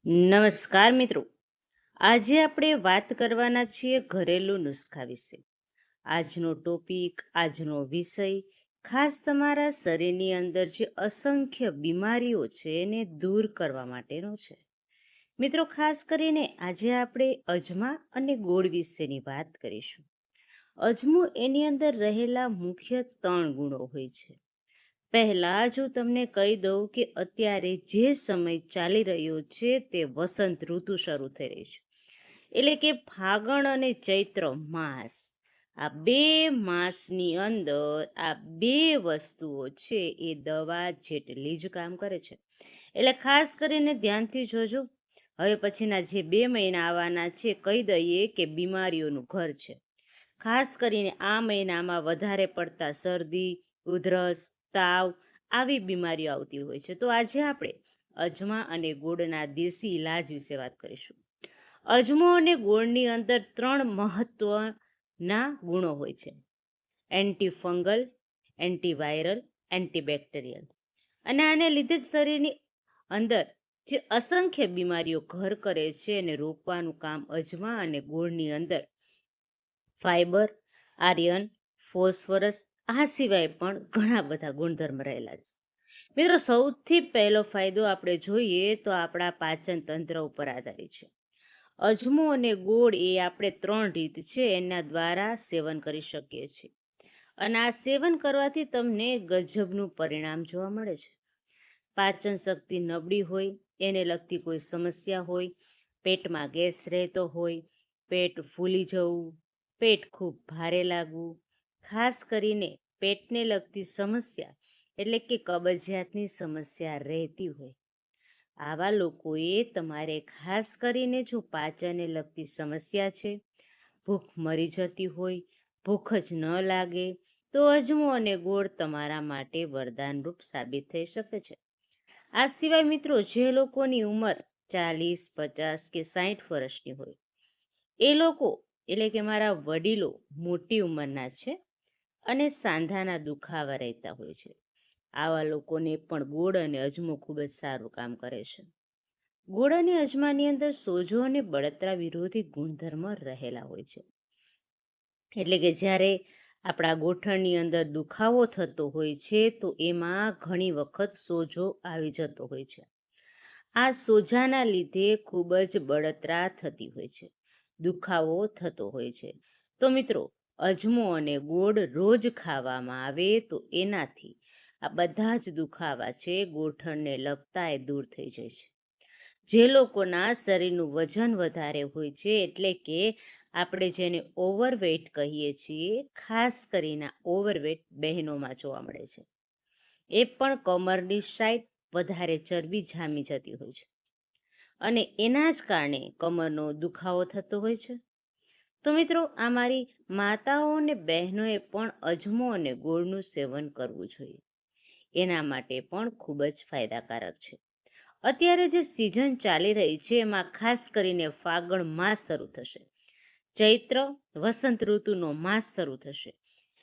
નમસ્કાર મિત્રો. આજે આપણે વાત કરવાના છીએ ઘરેલું નુસ્ખા વિશે. આજનો ટોપિક, આજનો વિષય ખાસ તમારા શરીરની અંદર જે અસંખ્ય બીમારીઓ છે એને દૂર કરવા માટેનો છે. મિત્રો, ખાસ કરીને આજે આપણે અજમા અને ગોળ વિશેની વાત કરીશું. અજમો એની અંદર રહેલા મુખ્ય 3 ગુણો હોય છે. પહેલા જો તમને કહી દઉં કે અત્યારે જે સમય ચાલી રહ્યો છે તે વસંત ઋતુ શરૂ થઈ રહી છે, એટલે કે ફાગણ અને ચૈત્ર માસ. આ 2 માસની અંદર આ 2 વસ્તુઓ છે એ દવા જેટલી જ કામ કરે છે. એટલે ખાસ કરીને ધ્યાનથી જોજો. હવે પછીના જે 2 મહિના આવવાના છે, કહી દઈએ કે બીમારીઓનું ઘર છે. ખાસ કરીને આ મહિનામાં વધારે પડતા શરદી, ઉધરસ, તાવ આવી બીમારીઓ આવતી હોય છે. તો આજે આપણે અજમા અને ગોળના દેશી ઈલાજ વિશે વાત કરીશું. અજમો અને ગોળની અંદર 3 મહત્વના ગુણો હોય છે: એન્ટીફંગલ, એન્ટીવાયરલ, એન્ટીબેક્ટેરિયલ. અને આને લીધે જ શરીરની અંદર જે અસંખ્ય બીમારીઓ ઘર કરે છે એને રોકવાનું કામ અજમા અને ગોળની અંદર ફાઈબર, આયર્ન, ફોસ્ફરસ, આ સિવાય પણ ઘણા બધા ગુણધર્મ રહેલા છે. મિત્રો, સૌથી પહેલો ફાયદો આપણે જોઈએ તો આપણા પાચન તંત્ર ઉપર આધારિત છે. અજમો અને ગોળ એ આપણે 3 રીત છે એના દ્વારા સેવન કરી શકીએ છીએ. અને આ સેવન કરવાથી તમને ગજબનું પરિણામ જોવા મળે છે. પાચન શક્તિ નબળી હોય, એને લગતી કોઈ સમસ્યા હોય, પેટમાં ગેસ રહેતો હોય, પેટ ફૂલી જવું, પેટ ખૂબ ભારે લાગવું, ખાસ કરીને પેટને લગતી સમસ્યા એટલે કે કબજિયાતની સમસ્યા રહેતી હોય, આવા લોકોએ તમારે ખાસ કરીને જો પાચનને લગતી સમસ્યા છે, ભૂખ મરી જતી હોય, ભૂખ જ ન લાગે, તો અજમો અને ગોળ તમારા માટે વરદાનરૂપ સાબિત થઈ શકે છે. આ સિવાય મિત્રો, જે લોકોની ઉંમર 40, 50 કે 60 વર્ષની હોય, એ લોકો એટલે કે મારા વડીલો મોટી ઉંમરના છે અને સાંધાના દુખાવા રહેતા હોય છે, આવા લોકોને પણ ગોળ અને અજમો ખૂબ જ સારું કામ કરે છે. ગોળ અને અજમાની અંદર સોજો અને બળતરા વિરોધી ગુણધર્મ રહેલા હોય છે. એટલે કે જ્યારે આપણા ગોઠણની અંદર દુખાવો થતો હોય છે તો એમાં ઘણી વખત સોજો આવી જતો હોય છે. આ સોજાના લીધે ખૂબ જ બળતરા થતી હોય છે, દુખાવો થતો હોય છે. તો મિત્રો, અજમો અને ગોળ રોજ ખાવામાં આવે તો એનાથી આ બધા જ દુખાવા છે ગોઠણને લગતા એ દૂર થઈ જાય છે. જે લોકોના શરીરનું વજન વધારે હોય છે, એટલે કે આપણે જેને ઓવરવેટ કહીએ છીએ, ખાસ કરીને ઓવરવેટ બહેનોમાં જોવા મળે છે. એ પણ કમરની સાઈડ વધારે ચરબી જામી જતી હોય છે અને એના જ કારણે કમરનો દુખાવો થતો હોય છે. તો મિત્રો, આ મારી માતાઓ અને બહેનોએ પણ અજમો અને ગોળનું સેવન કરવું જોઈએ. એના માટે પણ ખૂબ જ ફાયદાકારક છે. અત્યારે જે સિઝન ચાલી રહી છે એમાં ખાસ કરીને ફાગણ માસ શરૂ થશે, ચૈત્ર વસંત ઋતુનો માસ શરૂ થશે,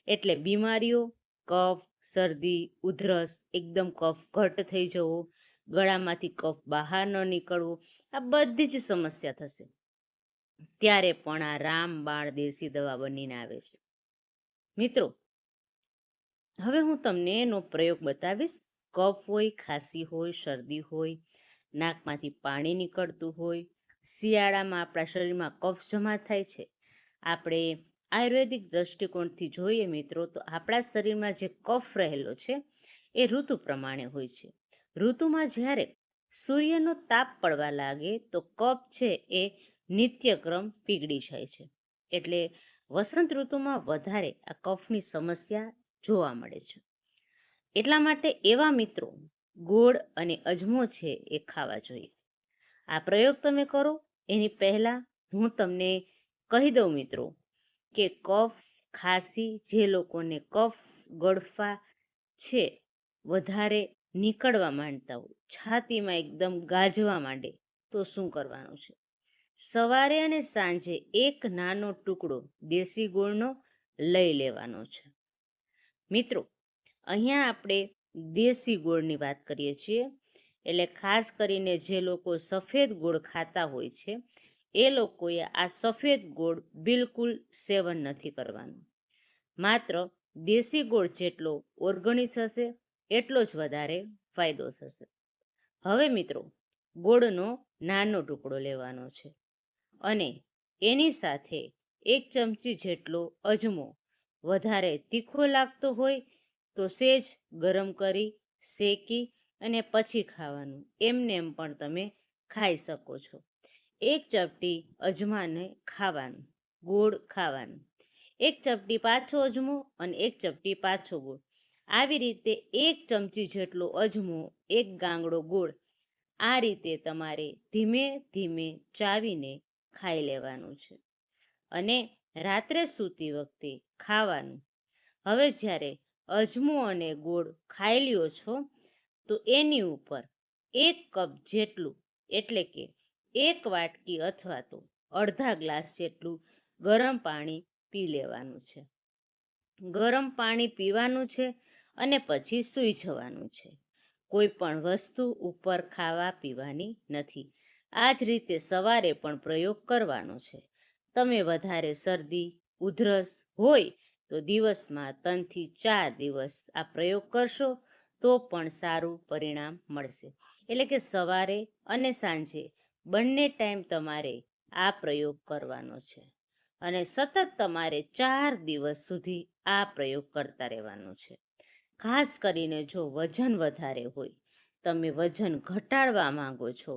એટલે બીમારીઓ, કફ, શરદી, ઉધરસ, એકદમ કફ ઘટ થઈ જવો, ગળામાંથી કફ બહાર ન નીકળવો, આ બધી જ સમસ્યા થશે. ત્યારે પણ આ રામબાણ દેશી દવા બનીને આવે છે. મિત્રો, હવે હું તમને એનો પ્રયોગ બતાવીશ. કફ હોય, ખાંસી હોય, શરદી હોય, નાકમાંથી પાણી નીકળતું હોય, શિયાળામાં આપણા શરીરમાં કફ જમા થાય છે. આપણે આયુર્વેદિક દ્રષ્ટિકોણથી જોઈએ મિત્રો, તો આપણા શરીરમાં જે કફ રહેલો છે એ ઋતુ પ્રમાણે હોય છે. ઋતુમાં જ્યારે સૂર્યનો તાપ પડવા લાગે તો કફ છે એ નિત્યક્રમ પીગળી જાય છે. એટલે વસંત ઋતુમાં વધારે આ કફની સમસ્યા જોવા મળે છે. એટલા માટે એવા મિત્રો ગોળ અને અજમો છે એ ખાવા જોઈએ. આ પ્રયોગ તમે કરો એની પહેલાં હું તમને કહી દઉં મિત્રો કે કફ, ખાંસી, જે લોકોને કફ ગળફા છે વધારે નીકળવા માંડતા હોય, છાતીમાં એકદમ ગાજવા માંડે, તો શું કરવાનું છે? સવારે અને સાંજે એક નાનો ટુકડો દેશી ગોળનો લઈ લેવાનો છે. મિત્રો, અહીંયા આપણે દેશી ગોળની વાત કરીએ છીએ, એટલે ખાસ કરીને જે લોકો સફેદ ગોળ ખાતા હોય છે એ લોકોએ આ સફેદ ગોળ બિલકુલ સેવન નથી કરવાનું. માત્ર દેશી ગોળ જેટલો ઓર્ગેનિક હશે એટલો જ વધારે ફાયદો થશે. હવે મિત્રો, ગોળનો નાનો ટુકડો લેવાનો છે અને એની સાથે 1 ચમચી જેટલો અજમો, વધારે તીખો લાગતો હોય તો સેજ ગરમ કરી શેકી અને પછી ખાવાનું. એમને એમ પણ તમે ખાઈ શકો છો. 1 ચપટી અજમાને ખાવાનું, ગોળ ખાવાનું, 1 ચપટી પાછો અજમો અને 1 ચપટી પાછો ગોળ. આવી રીતે 1 ચમચી જેટલો અજમો, 1 ગાંગડો ગોળ, આ રીતે તમારે ધીમે ધીમે ચાવીને ખાઈ લેવાનું છે અને રાત્રે સૂતી વખતે ખાવાનું. હવે જ્યારે અજમો અને ગોળ ખાઈ લ્યો છો તો એની ઉપર 1 કપ જેટલું, એટલે કે 1 વાટકી અથવા તો અડધા ગ્લાસ જેટલું ગરમ પાણી પી લેવાનું છે. ગરમ પાણી પીવાનું છે અને પછી સૂઈ જવાનું છે. કોઈ પણ વસ્તુ ઉપર ખાવા પીવાની નથી. આ જ રીતે સવારે પણ પ્રયોગ કરવાનો છે. તમે વધારે શરદી ઉધરસ હોય તો દિવસમાં 3 થી 4 દિવસ આ પ્રયોગ કરશો તો પણ સારું પરિણામ મળશે. એટલે કે સવારે અને સાંજે બંને ટાઈમ તમારે આ પ્રયોગ કરવાનો છે અને સતત તમારે 4 દિવસ સુધી આ પ્રયોગ કરતા રહેવાનો છે. ખાસ કરીને જો વજન વધારે હોય, તમે વજન ઘટાડવા માંગો છો,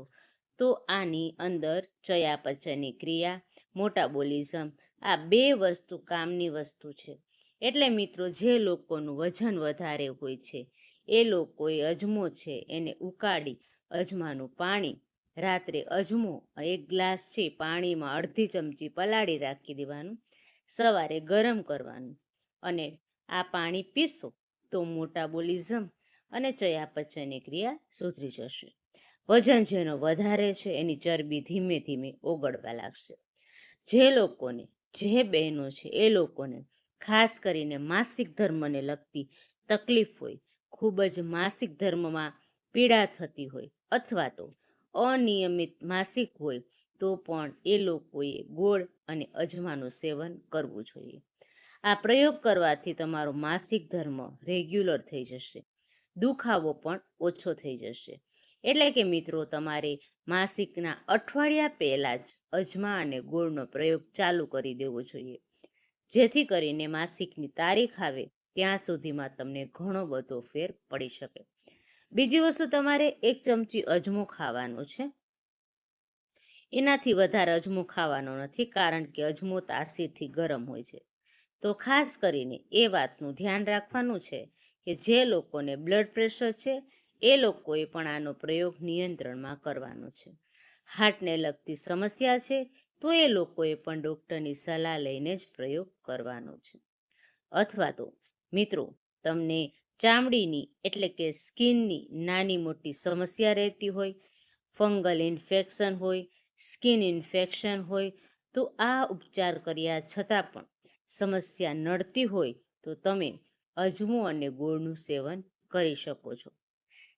તો આની અંદર ચયાપચયની ક્રિયા, મોટાબોલિઝમ, આ 2 વસ્તુ કામની વસ્તુ છે. એટલે મિત્રો, જે લોકોનું વજન વધારે હોય છે એ લોકોએ અજમો છે એને ઉકાળી અજમાનું પાણી, રાત્રે અજમો 1 ગ્લાસ છે પાણીમાં અડધી ચમચી પલાળી રાખી દેવાનું, સવારે ગરમ કરવાનું અને આ પાણી પીશો તો મોટાબોલિઝમ અને ચયાપચયની ક્રિયા સુધરી જશે. વજન જેનો વધારે છે એની ચરબી ધીમે ધીમે ઓગળવા લાગશે. જે બહેનો છે એ લોકોને ખાસ કરીને માસિક ધર્મને લગતી તકલીફ હોય, ખૂબ જ માસિક ધર્મમાં પીડા થતી હોય અથવા તો અનિયમિત માસિક હોય તો પણ એ લોકોએ ગોળ અને અજમાનું સેવન કરવું જોઈએ. આ પ્રયોગ કરવાથી તમારો માસિક ધર્મ રેગ્યુલર થઈ જશે, દુખાવો પણ ઓછો થઈ જશે. એટલે કે મિત્રો, તમારે માસિકના અઠવાડિયા પહેલાં જ અજમા અને ગોળનો પ્રયોગ ચાલુ કરી દેવો જોઈએ, જેથી કરીને માસિકની તારીખ આવે ત્યાં સુધીમાં તમને ઘણો બધો ફેર પડી શકે. બીજી વસ્તુ, તમારે 1 ચમચી અજમો ખાવાનો છે. એનાથી વધારે અજમો ખાવાનો નથી, કારણ કે અજમો તાસીરથી ગરમ હોય છે. તો ખાસ કરીને એ વાતનું ધ્યાન રાખવાનું છે કે જે લોકોને બ્લડ પ્રેશર છે એ લોકોએ પણ આનો પ્રયોગ નિયંત્રણમાં કરવાનો છે. હાર્ટને લગતી સમસ્યા છે તો એ લોકોએ પણ ડૉક્ટરની સલાહ લઈને જ પ્રયોગ કરવાનો છે. અથવા તો મિત્રો, તમને ચામડીની એટલે કે સ્કિનની નાની મોટી સમસ્યા રહેતી હોય, ફંગલ ઇન્ફેક્શન હોય, સ્કિન ઇન્ફેક્શન હોય, તો આ ઉપચાર કર્યા છતાં પણ સમસ્યા નડતી હોય તો તમે અજમો અને ગોળનું સેવન કરી શકો છો.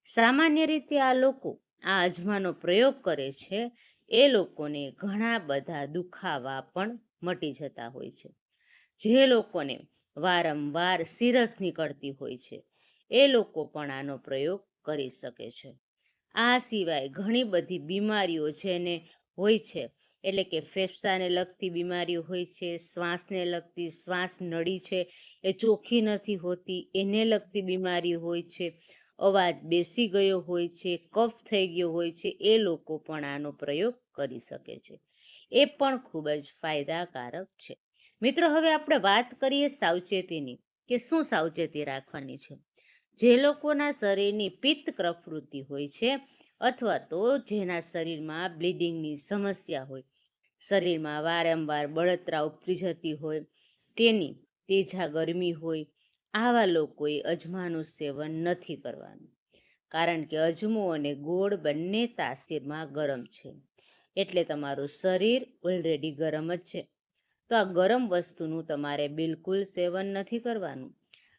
સામાન્ય રીતે આ લોકો આ અજમાનો પ્રયોગ કરે છે એ લોકોને ઘણા બધા દુખાવા પણ મટી જતા હોય છે. જે લોકોને વારંવાર સિરસ નીકળતી હોય છે એ લોકો પણ આનો પ્રયોગ કરી શકે છે. આ સિવાય ઘણી બધી બીમારીઓ જેને હોય છે, એટલે કે ફેફસાને લગતી બીમારીઓ હોય છે, શ્વાસને લગતી, શ્વાસ નળી છે એ ચોખ્ખી નથી હોતી એને લગતી બીમારી હોય છે, અવાજ બેસી ગયો હોય છે, કફ થઈ ગયો હોય છે, એ લોકો પણ આનો પ્રયોગ કરી શકે છે. એ પણ ખૂબ જ ફાયદાકારક છે. મિત્રો, હવે આપણે વાત કરીએ સાવચેતીની, કે શું સાવચેતી રાખવાની છે. જે લોકોના શરીરની પિત્ત પ્રવૃત્તિ હોય છે અથવા તો જેના શરીરમાં બ્લીડિંગની સમસ્યા હોય, શરીરમાં વારંવાર બળતરા ઉપડી જતી હોય, તેની તેજા ગરમી હોય, આવા લોકોએ અજમાનું સેવન નથી કરવાનું, કારણ કે અજમો અને ગોળ બંને તાસીરમાં ગરમ છે. એટલે તમારું શરીર ઓલરેડી ગરમ જ છે, તો આ ગરમ વસ્તુનું તમારે બિલકુલ સેવન નથી કરવાનું.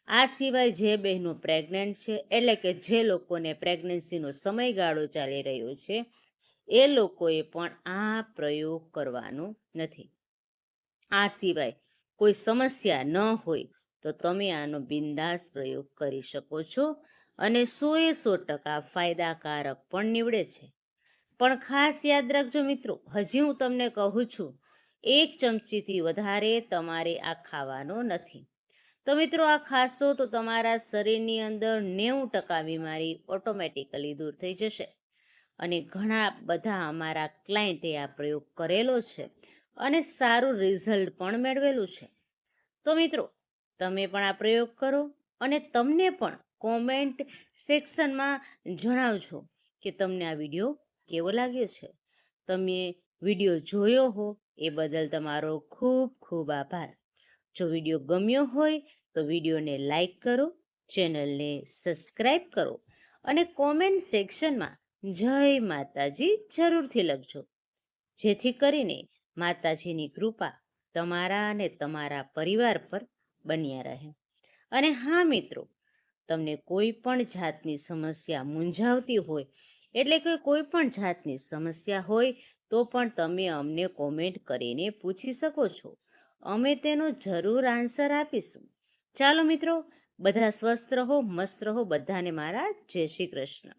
આ સિવાય જે બહેનો પ્રેગ્નન્ટ છે, એટલે કે જે લોકોને પ્રેગ્નન્સીનો સમયગાળો ચાલી રહ્યો છે, એ લોકોએ પણ આ પ્રયોગ કરવાનો નથી. આ સિવાય કોઈ સમસ્યા ન હોય તો તમે આનો બિંદાસ પ્રયોગ કરી શકો છો અને 100% ફાયદાકારક પણ નીવડે છે. પણ ખાસ યાદ રાખજો મિત્રો, હજી હું તમને કહું છું, 1 ચમચીથી વધારે તમારે આ ખાવાનો નથી. તો મિત્રો, આ ખાશો તો તમારા શરીરની અંદર 90% બીમારી ઓટોમેટિકલી દૂર થઈ જશે. અને ઘણા બધા અમારા ક્લાયન્ટે આ પ્રયોગ કરેલો છે અને સારું રિઝલ્ટ પણ મેળવેલું છે. તો મિત્રો, તમે પણ આ પ્રયોગ કરો અને તમને પણ કોમેન્ટ સેક્શનમાં જણાવજો કે તમને આ વિડીયો કેવો લાગ્યો છે. તમે વિડીયો જોયો હો એ બદલ તમારો ખૂબ ખૂબ આભાર. જો વિડીયો ગમ્યો હોય તો વિડીયોને લાઈક કરો, ચેનલને સબસ્ક્રાઈબ કરો અને કોમેન્ટ સેક્શનમાં જય માતાજી જરૂરથી લખજો, જેથી કરીને માતાજીની કૃપા તમારા અને તમારા પરિવાર પર બન્યા રહે. અને હા મિત્રો, તમને કોઈ પણ જાતની સમસ્યા મૂંઝાવતી હોય, એટલે કે કોઈ પણ જાતની સમસ્યા હોય તો પણ તમે અમને કોમેન્ટ કરીને પૂછી શકો છો. અમે તેનો જરૂર આન્સર આપીશું. ચાલો મિત્રો, બધા સ્વસ્થ રહો, મસ્ત રહો. બધાને મારા જય શ્રી કૃષ્ણ.